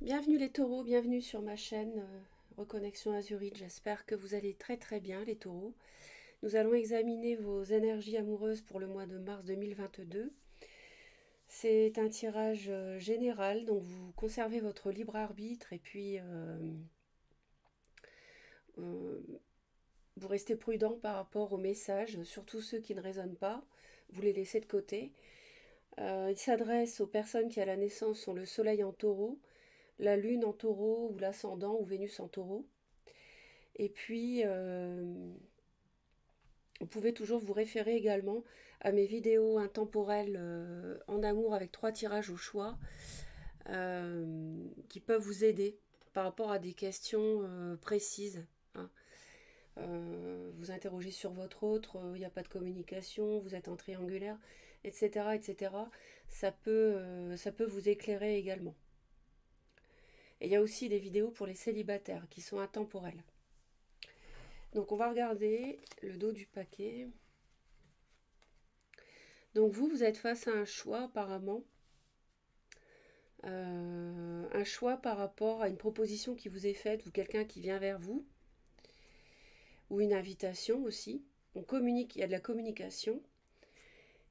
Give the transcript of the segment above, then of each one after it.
Bienvenue les taureaux, bienvenue sur ma chaîne Reconnexion Azurite. J'espère que vous allez très très bien les taureaux. Nous allons examiner vos énergies amoureuses pour le mois de mars 2022. C'est un tirage général, donc vous conservez votre libre arbitre et puis euh, vous restez prudent par rapport aux messages, surtout ceux qui ne résonnent pas, vous les laissez de côté. Il s'adresse aux personnes qui à la naissance sont le soleil en taureau, la lune en taureau ou l'ascendant ou Vénus en taureau. Et puis, vous pouvez toujours vous référer également à mes vidéos intemporelles en amour avec 3 tirages au choix qui peuvent vous aider par rapport à des questions précises, hein. Vous interrogez sur votre autre, il n'y a pas de communication, vous êtes en triangulaire, etc. etc. Ça peut vous éclairer également. Et il y a aussi des vidéos pour les célibataires qui sont intemporelles. Donc on va regarder le dos du paquet. Donc vous êtes face à un choix apparemment. Un choix par rapport à une proposition qui vous est faite ou quelqu'un qui vient vers vous. Ou une invitation aussi. On communique, il y a de la communication.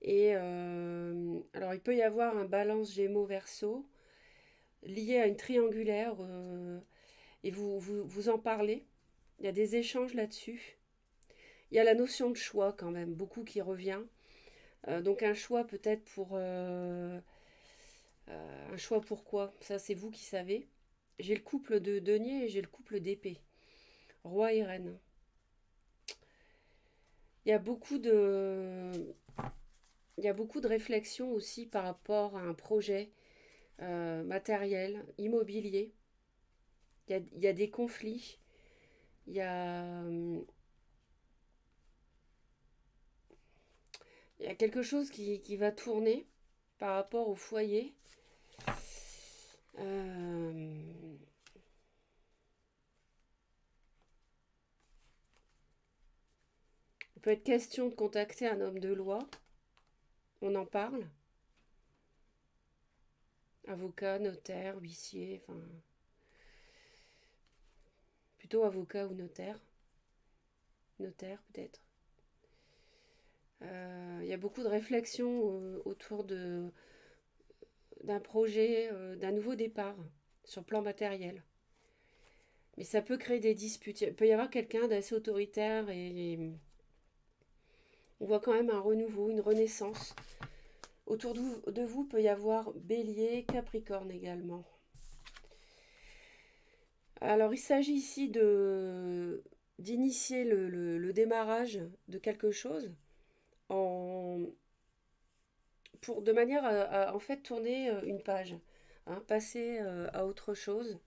Et alors il peut y avoir un balance Gémeaux-Verseau lié à une triangulaire et vous en parlez. Il y a des échanges là-dessus. Il y a la notion de choix quand même, beaucoup qui revient. Donc un choix peut-être pour... un choix pourquoi? Ça c'est vous qui savez. J'ai le couple de denier et j'ai le couple d'épée. Roi et reine. Il y a beaucoup de... Il y a beaucoup de réflexions aussi par rapport à un projet matériel, immobilier. Il y a des conflits. Il y a, il y a quelque chose qui va tourner par rapport au foyer. Euh, il peut être question de contacter un homme de loi. On en parle. Avocat, notaire, huissier, enfin plutôt avocat ou notaire. Notaire peut-être. Il y a beaucoup de réflexions autour d'un projet, d'un nouveau départ sur le plan matériel. Mais ça peut créer des disputes. Il peut y avoir quelqu'un d'assez autoritaire et on voit quand même un renouveau, une renaissance. Autour de vous peut y avoir Bélier, Capricorne également. Alors il s'agit ici d'initier le démarrage de quelque chose en, de manière à, en fait tourner une page, hein, passer à autre chose.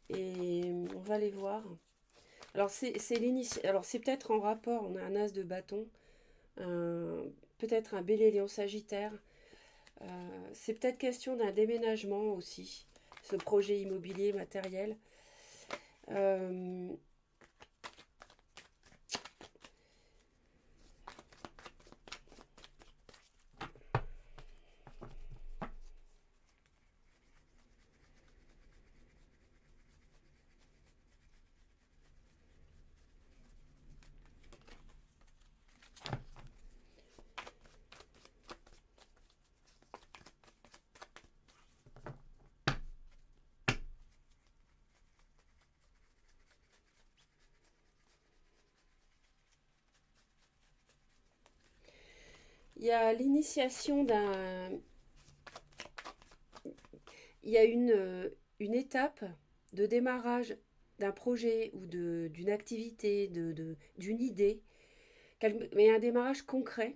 Et on va les voir. Alors c'est peut-être en rapport, on a un as de bâton, peut-être un bélier lion sagittaire. C'est peut-être question d'un déménagement aussi, ce projet immobilier matériel. Euh, il y a l'initiation d'un... Il y a une étape de démarrage d'un projet ou d'une activité, d'une idée, mais un démarrage concret.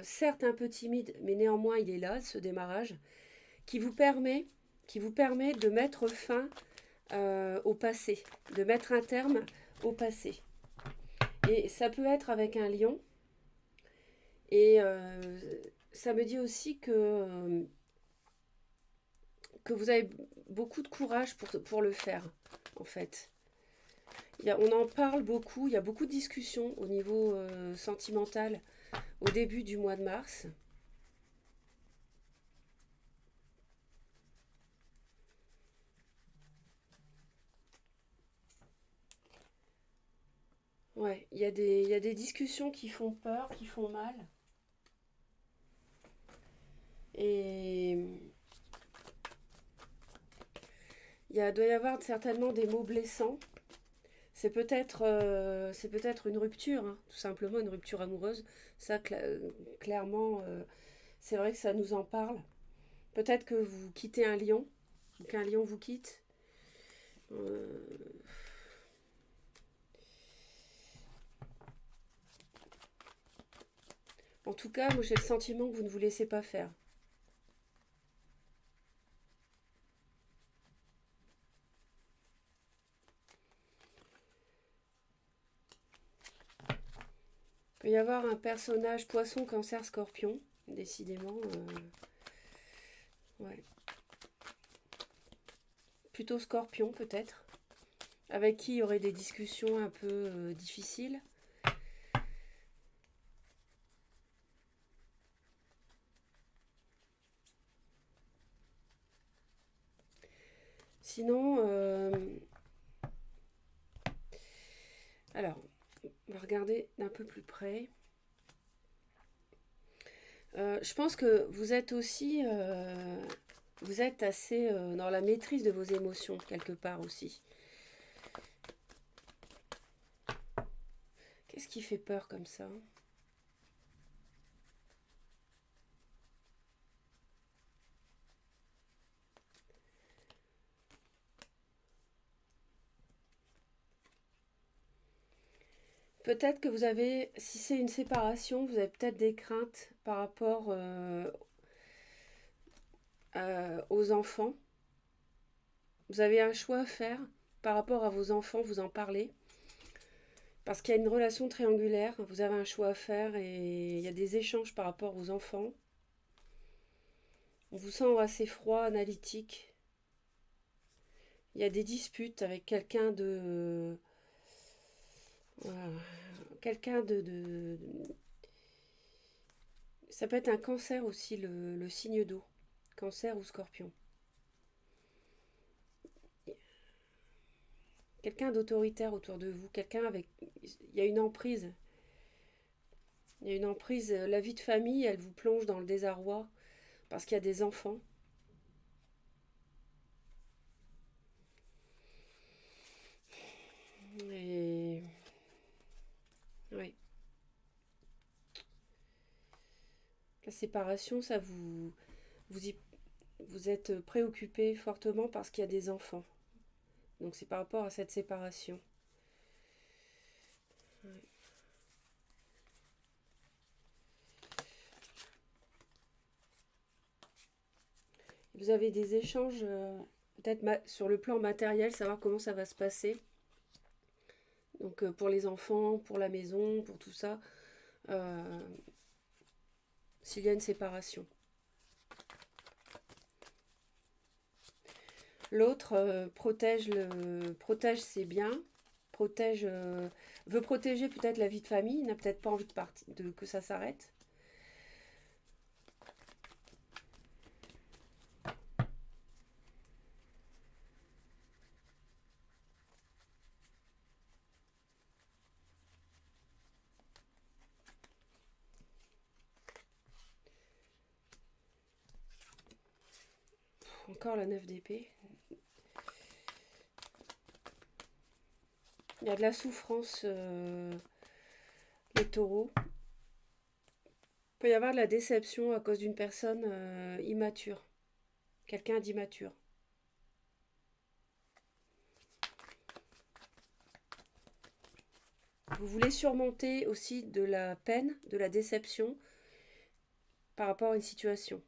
Certes un peu timide, mais néanmoins il est là, ce démarrage, qui vous permet, qui vous permet de mettre fin au passé, de mettre un terme au passé. Et ça peut être avec un lion. Et ça me dit aussi que vous avez beaucoup de courage pour le faire, en fait. On en parle beaucoup, il y a beaucoup de discussions au niveau sentimental au début du mois de mars. Ouais, il y a des discussions qui font peur, qui font mal. Et doit y avoir certainement des mots blessants. C'est peut-être une rupture, hein, tout simplement une rupture amoureuse. Ça, clairement, c'est vrai que ça nous en parle. Peut-être que vous quittez un lion, ou qu'un lion vous quitte. Euh, En tout cas, moi j'ai le sentiment que vous ne vous laissez pas faire. Il peut y avoir un personnage poisson, cancer, scorpion, décidément. Ouais. Plutôt scorpion peut-être, avec qui il y aurait des discussions un peu difficiles. Sinon, alors, on va regarder d'un peu plus près. Je pense que vous êtes aussi, vous êtes assez dans la maîtrise de vos émotions quelque part aussi. Qu'est-ce qui fait peur comme ça? Peut-être que vous avez, si c'est une séparation, vous avez peut-être des craintes par rapport aux enfants. Vous avez un choix à faire par rapport à vos enfants, vous en parlez. Parce qu'il y a une relation triangulaire, vous avez un choix à faire et il y a des échanges par rapport aux enfants. On vous sent assez froid, analytique. Il y a des disputes avec quelqu'un de... Voilà, quelqu'un ça peut être un cancer aussi, le signe d'eau. Cancer ou scorpion. Quelqu'un d'autoritaire autour de vous. Quelqu'un avec... Il y a une emprise. Il y a une emprise. La vie de famille, elle vous plonge dans le désarroi parce qu'il y a des enfants. Et... Oui. La séparation, ça vous, y, vous êtes préoccupé fortement parce qu'il y a des enfants. Donc c'est par rapport à cette séparation. Ouais. Vous avez des échanges, peut-être sur le plan matériel, savoir comment ça va se passer. Donc pour les enfants, pour la maison, pour tout ça, euh, s'il y a une séparation. L'autre protège ses biens, protège, veut protéger peut-être la vie de famille, n'a peut-être pas envie que ça s'arrête. Encore la 9 d'épée. Il y a de la souffrance, les taureaux. Il peut y avoir de la déception à cause d'une personne immature. Quelqu'un d'immature. Vous voulez surmonter aussi de la peine, de la déception par rapport à une situation.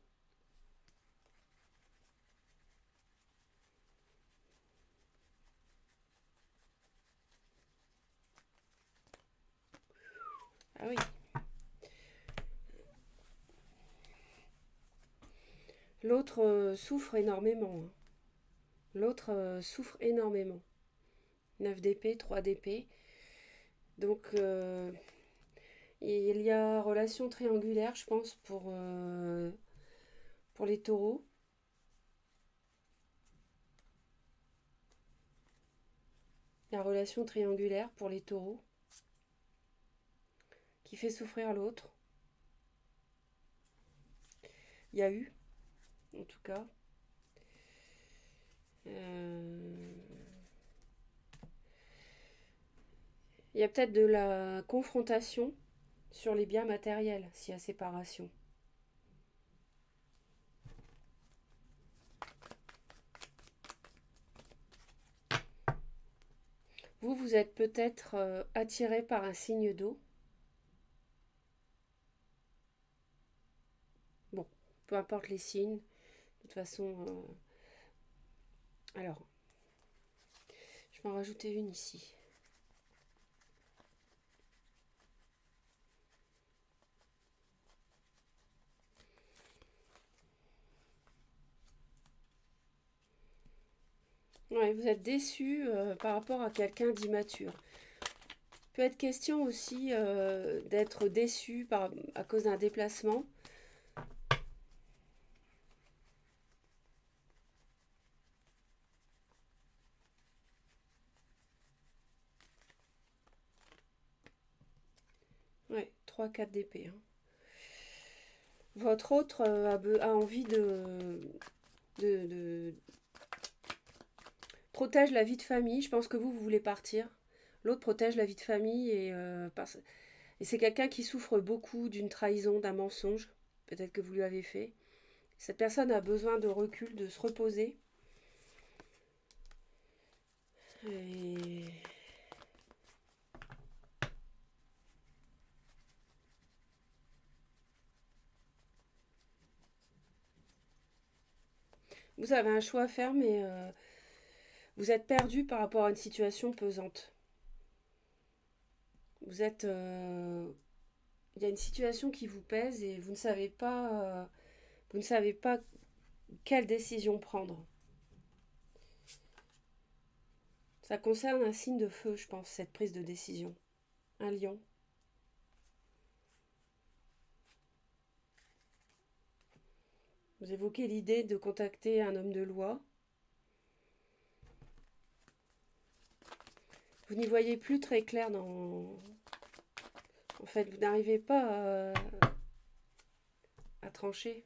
Ah oui. L'autre souffre énormément, hein. L'autre souffre énormément. 9 d'épée, 3 d'épée. Donc il y a relation triangulaire, je pense, pour les taureaux. La relation triangulaire pour les taureaux. qui fait souffrir l'autre. Il y a eu, en tout cas. Il y a peut-être de la confrontation sur les biens matériels, s'il y a séparation. Vous êtes peut-être attiré par un signe d'eau. Bon, peu importe les signes. De toute façon, alors, je vais en rajouter une ici. Ouais, vous êtes déçu par rapport à quelqu'un d'immature. Peut être question aussi d'être déçu à cause d'un déplacement. Ouais, 3-4 d'épée. Hein. Votre autre a envie de protège la vie de famille. Je pense que vous voulez partir. L'autre protège la vie de famille et c'est quelqu'un qui souffre beaucoup d'une trahison, d'un mensonge. Peut-être que vous lui avez fait. Cette personne a besoin de recul, de se reposer. Et vous avez un choix à faire, mais vous êtes perdu par rapport à une situation pesante. Vous êtes, il y a une situation qui vous pèse et vous ne savez pas quelle décision prendre. Ça concerne un signe de feu, je pense, cette prise de décision. Un lion. Vous évoquez l'idée de contacter un homme de loi. Vous n'y voyez plus très clair dans... En fait, vous n'arrivez pas à trancher.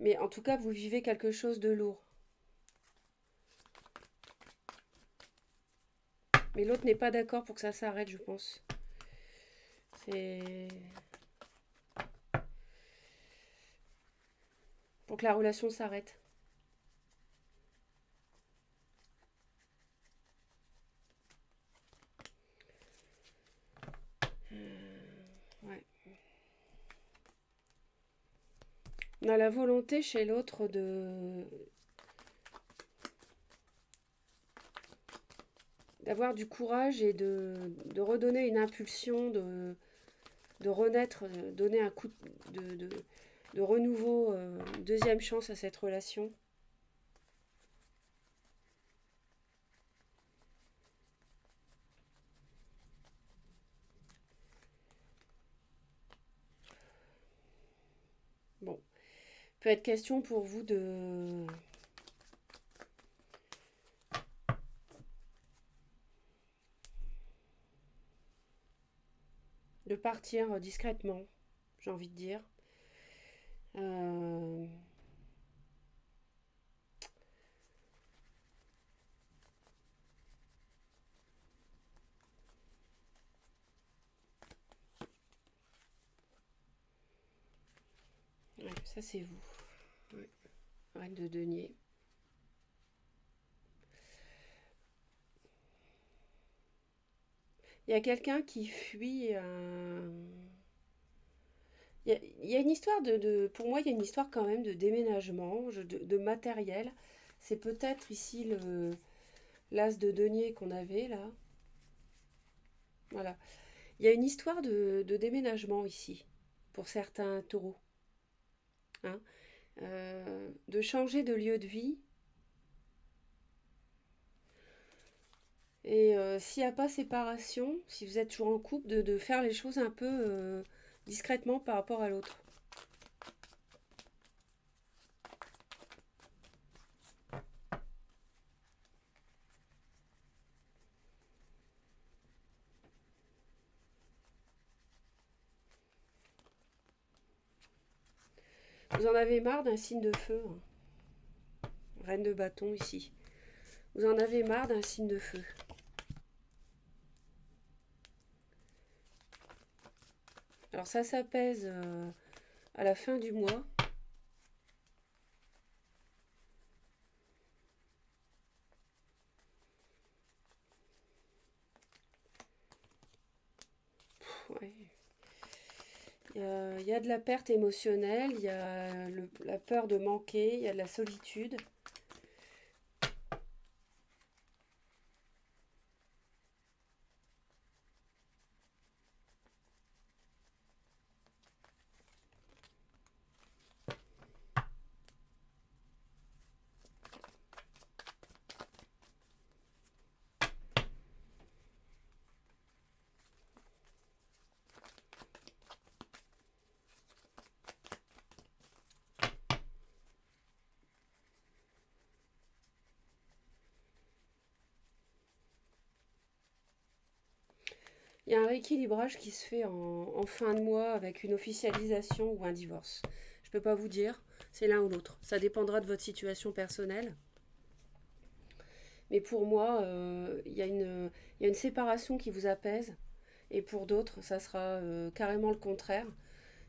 Mais en tout cas, vous vivez quelque chose de lourd. Mais l'autre n'est pas d'accord pour que ça s'arrête, je pense. C'est... Pour que la relation s'arrête. Ouais. On a la volonté chez l'autre d'avoir du courage et de redonner une impulsion, de renaître, donner un coup de renouveau, deuxième chance à cette relation. Bon, peut être question pour vous de partir discrètement, j'ai envie de dire. Euh, ouais, ça c'est vous. Ouais. Reine de denier. Il y a quelqu'un qui fuit un... Il y a une histoire pour moi, il y a une histoire quand même de déménagement, de matériel. C'est peut-être ici l'as de denier qu'on avait là. Voilà. Il y a une histoire de déménagement ici, pour certains taureaux. Hein. De changer de lieu de vie. Et s'il n'y a pas séparation, si vous êtes toujours en couple, de faire les choses un peu discrètement par rapport à l'autre. Vous en avez marre d'un signe de feu, hein. Reine de bâton ici. Vous en avez marre d'un signe de feu. Alors ça s'apaise à la fin du mois. Ouais. Il y a de la perte émotionnelle, il y a la peur de manquer, il y a de la solitude. Il y a un rééquilibrage qui se fait en fin de mois avec une officialisation ou un divorce. Je ne peux pas vous dire, c'est l'un ou l'autre. Ça dépendra de votre situation personnelle. Mais pour moi, il y a une séparation qui vous apaise. Et pour d'autres, ça sera carrément le contraire.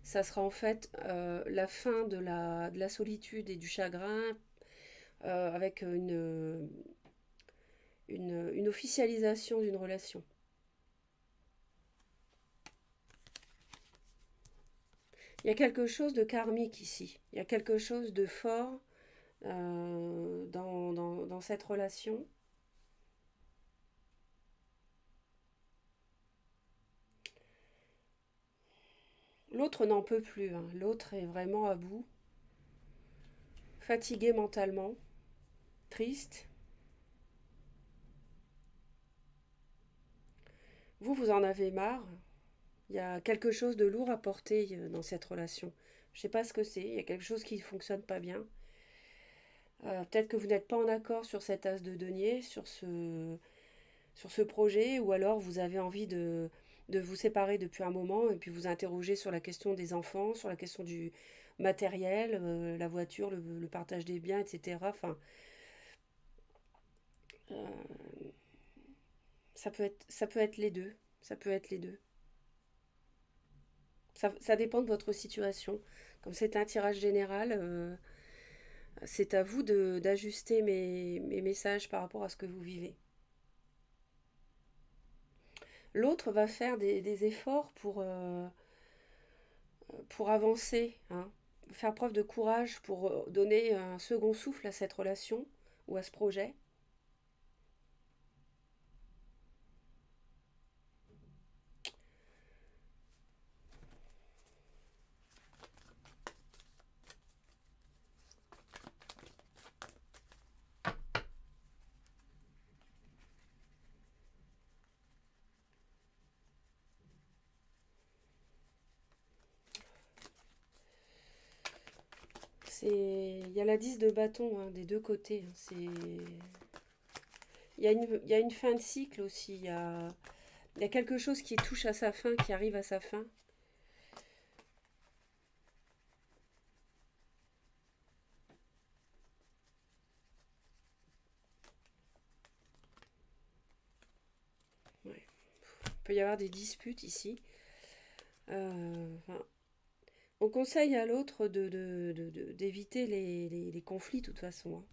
Ça sera en fait la fin de la solitude et du chagrin avec une officialisation d'une relation. Il y a quelque chose de karmique ici. Il y a quelque chose de fort dans cette relation. L'autre n'en peut plus, hein. L'autre est vraiment à bout, fatigué mentalement, triste. Vous, vous en avez marre. Il y a quelque chose de lourd à porter dans cette relation. Je ne sais pas ce que c'est. Il y a quelque chose qui ne fonctionne pas bien. Peut-être que vous n'êtes pas en accord sur cet as de denier, sur ce projet, ou alors vous avez envie de vous séparer depuis un moment et puis vous interroger sur la question des enfants, sur la question du matériel, la voiture, le partage des biens, etc. Enfin, euh, ça peut être les deux. Ça peut être les deux. Ça dépend de votre situation. Comme c'est un tirage général, c'est à vous d'ajuster mes messages par rapport à ce que vous vivez. L'autre va faire des efforts pour avancer, hein, faire preuve de courage pour donner un second souffle à cette relation ou à ce projet. Il y a la 10 de bâton hein, des deux côtés, hein. Il y a une fin de cycle aussi. Il y a quelque chose qui touche à sa fin, qui arrive à sa fin. Ouais. Il peut y avoir des disputes ici. Enfin, on conseille à l'autre d'éviter les conflits de toute façon, hein.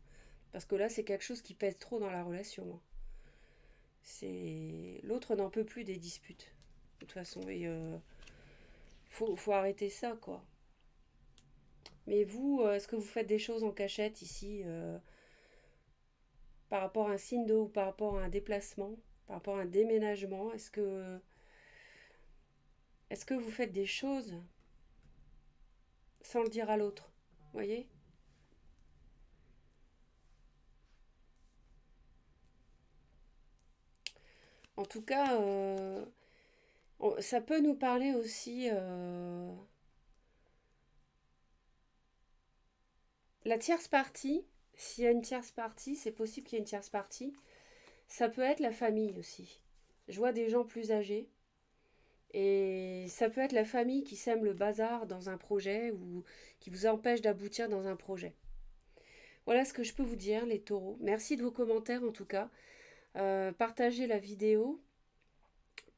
Parce que là, c'est quelque chose qui pèse trop dans la relation, hein. L'autre n'en peut plus des disputes. De toute façon, et faut arrêter ça, quoi. Mais vous, est-ce que vous faites des choses en cachette ici par rapport à un signe d'eau ou par rapport à un déplacement, par rapport à un déménagement? Est-ce que vous faites des choses sans le dire à l'autre? Vous voyez? En tout cas, ça peut nous parler aussi. La tierce partie, s'il y a une tierce partie, c'est possible qu'il y ait une tierce partie. Ça peut être la famille aussi. Je vois des gens plus âgés Et ça peut être la famille qui sème le bazar dans un projet ou qui vous empêche d'aboutir dans un projet. Voilà ce que je peux vous dire, les taureaux. Merci de vos commentaires en tout cas. Partagez la vidéo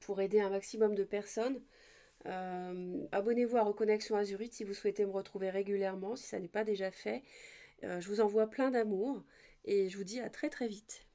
pour aider un maximum de personnes. Abonnez-vous à Reconnexion Azurite si vous souhaitez me retrouver régulièrement, si ça n'est pas déjà fait. Je vous envoie plein d'amour et je vous dis à très très vite.